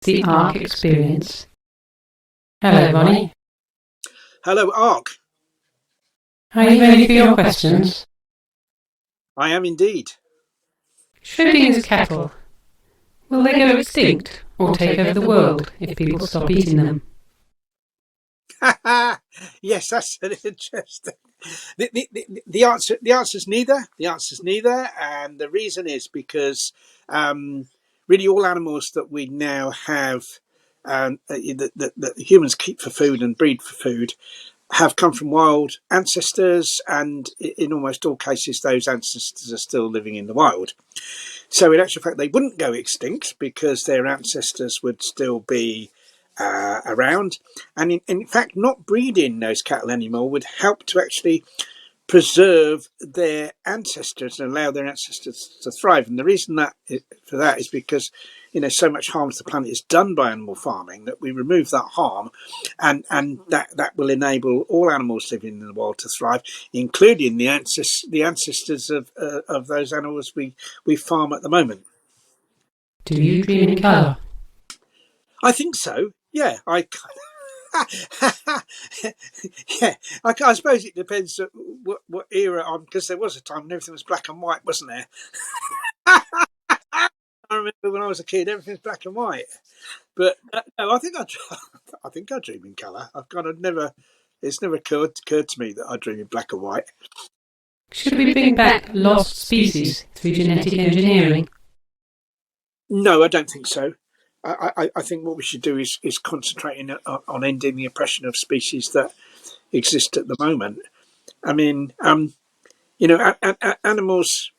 the Arque Experience. Hello, Ronnie. Hello, Arque. Are you ready for your questions? I am indeed. Schrödinger's cattle. Will they go extinct or take over the world if people stop eating them? Yes, that's an interesting. The answer is neither. The answer is neither, and the reason is because really all animals that we now have that humans keep for food and breed for food have come from wild ancestors, and in almost all cases, those ancestors are still living in the wild. So, in actual fact, they wouldn't go extinct because their ancestors would still be around. And in fact, not breeding those cattle anymore would help to actually preserve their ancestors and allow their ancestors to thrive. And the reason for that is because so much harm to the planet is done by animal farming that we remove that harm, and that will enable all animals living in the wild to thrive, including the ancestors of those animals we farm at the moment. Do you dream in colour? I think so. Yeah, yeah, I suppose it depends what era I'm, because there was a time when everything was black and white, wasn't there? I remember when I was a kid, everything was black and white. But no, I think I dream in colour. I've kind of it's never occurred to me that I dream in black and white. Should we bring back lost species through genetic engineering? No, I don't think so. I think what we should do is concentrating on ending the oppression of species that exist at the moment. I mean, animals.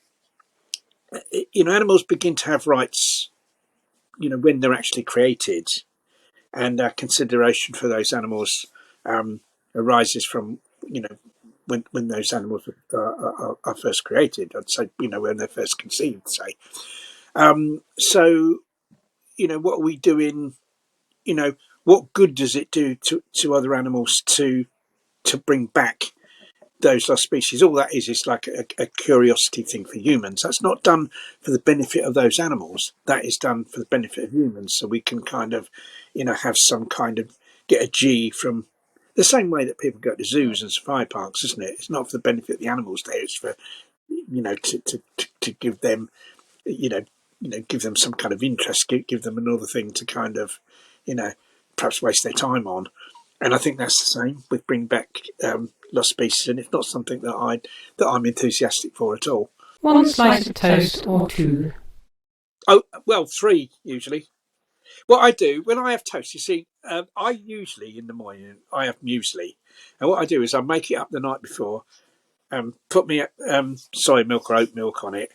Animals begin to have rights. When they're actually created, and consideration for those animals arises from when those animals are first created. I'd say when they're first conceived. Say, so what are we doing? What good does it do to other animals to bring back those lost species? All that is like a curiosity thing for humans. That's not done for the benefit of those animals. That is done for the benefit of humans, so we can kind of have some kind of get a G from the same way that people go to zoos and safari parks, isn't it? It's not for the benefit of the animals there. It's for to give them give them some kind of interest, give them another thing to kind of perhaps waste their time on. And I think that's the same with bring back lost species, and it's not something that I'm enthusiastic for at all. One slice of toast or two? Oh well, 3 usually. What I do when I have toast, you see, I usually in the morning I have muesli, and what I do is I make it up the night before, put me soy milk or oat milk on it,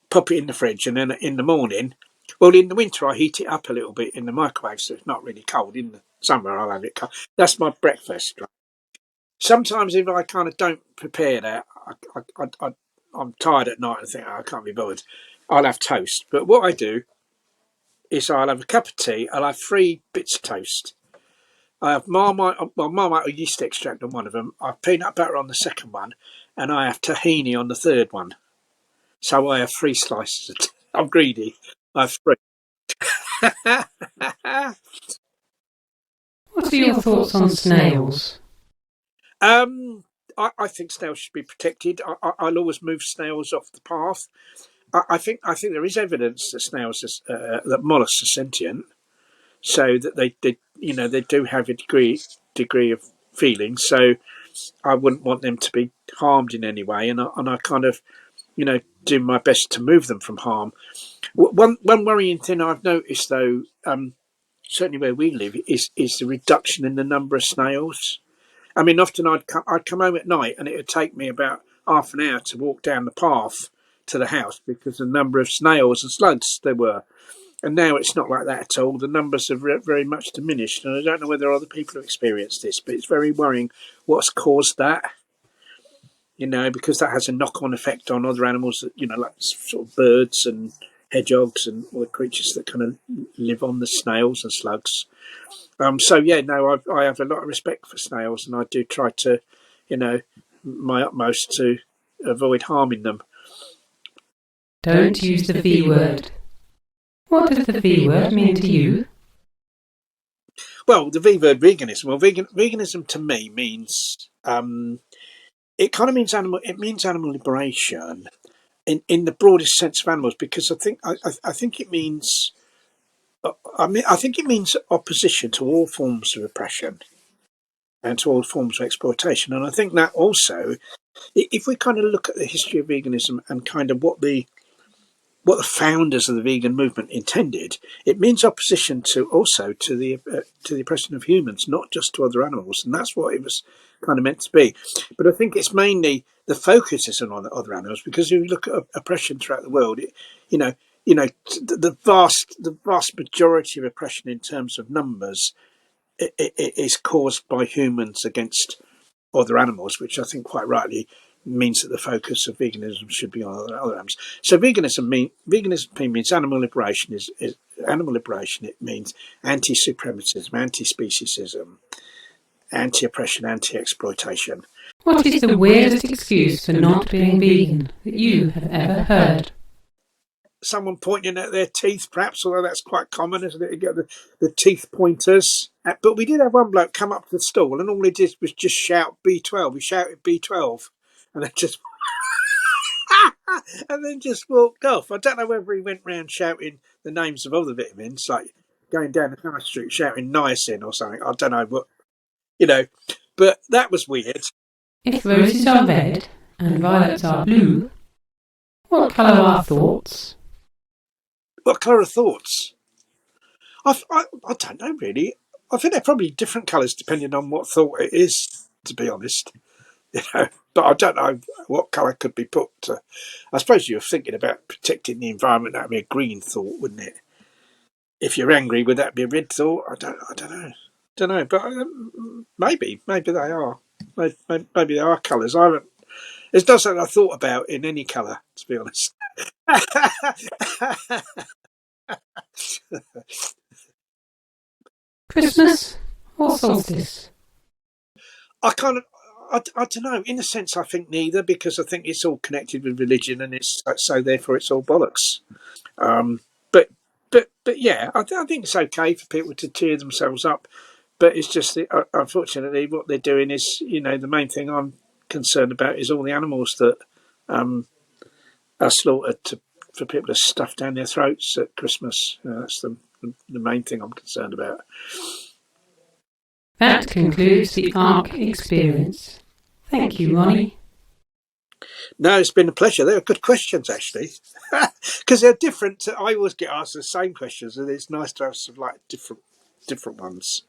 pop it in the fridge, and then in the morning. Well, in the winter, I heat it up a little bit in the microwave, so it's not really cold. In the summer, I'll have it cold. That's my breakfast. Right? Sometimes, if I kind of don't prepare that, I'm tired at night and think, I can't be bothered. I'll have toast. But what I do is I'll have a cup of tea. I'll have 3 bits of toast. I have Marmite or yeast extract on one of them. I have peanut butter on the second one, and I have tahini on the third one. So I have 3 slices. I'm greedy. I have 3. What are your thoughts on snails? I think snails should be protected. I'll always move snails off the path. I think there is evidence that that mollusks are sentient, so that they do have a degree of feeling. So I wouldn't want them to be harmed in any way, and I kind of do my best to move them from harm. One worrying thing I've noticed, though, certainly where we live, is the reduction in the number of snails. I mean, often I'd come home at night, and it would take me about half an hour to walk down the path to the house because of the number of snails and slugs there were. And now it's not like that at all. The numbers have very much diminished, and I don't know whether other people have experienced this, but it's very worrying what's caused that. Because that has a knock-on effect on other animals that, like sort of birds and hedgehogs and all the creatures that kind of live on the snails and slugs. So yeah, no, I have a lot of respect for snails, and I do try to, my utmost to avoid harming them. Don't use the V word. What does the V word mean to you? Well, the V word veganism. Well, veganism to me means it kind of means animal. It means animal liberation in the broadest sense of animals, because I think it means. I think it means opposition to all forms of oppression and to all forms of exploitation. And I think that also, if we kind of look at the history of veganism and kind of what the founders of the vegan movement intended, it means opposition to the oppression of humans, not just to other animals, and that's what it was kind of meant to be. But I think it's mainly the focus isn't on other animals, because if you look at oppression throughout the world, you know, the vast majority of oppression in terms of numbers it is caused by humans against other animals, which I think quite rightly means that the focus of veganism should be on other animals. So veganism means animal liberation. Is animal liberation? It means anti-supremacism, anti-speciesism, anti-oppression, anti-exploitation. What is the weirdest excuse for not being vegan that you have ever heard? Someone pointing at their teeth, perhaps, although that's quite common, isn't it? You get the teeth pointers. But we did have one bloke come up to the stall, and all he did was just shout B12. He shouted B12, and then just and then just walked off. I don't know whether he went round shouting the names of other vitamins, like going down the high street shouting niacin or something. I don't know what, but that was weird. If roses are red and violets are blue, what colour are thoughts? What colour are thoughts? I don't know really. I think they're probably different colours depending on what thought it is, to be honest. But I don't know what colour could be put to. I suppose you're thinking about protecting the environment. That'd be a green thought, wouldn't it? If you're angry, would that be a red thought? I don't know. But maybe they are. Maybe they are colours. I haven't. It's not something I thought about in any colour, to be honest. Christmas or solstice? I don't know. In a sense, I think neither, because I think it's all connected with religion, and it's so therefore it's all bollocks. But yeah, I think it's okay for people to cheer themselves up. But it's just unfortunately what they're doing is, the main thing I'm concerned about is all the animals that are slaughtered for people to stuff down their throats at Christmas. That's the main thing I'm concerned about. That concludes the Arque Experience. Thank you, Ronnie. No, it's been a pleasure. They were good questions, actually, because they're different. I always get asked the same questions, and it's nice to have some different ones.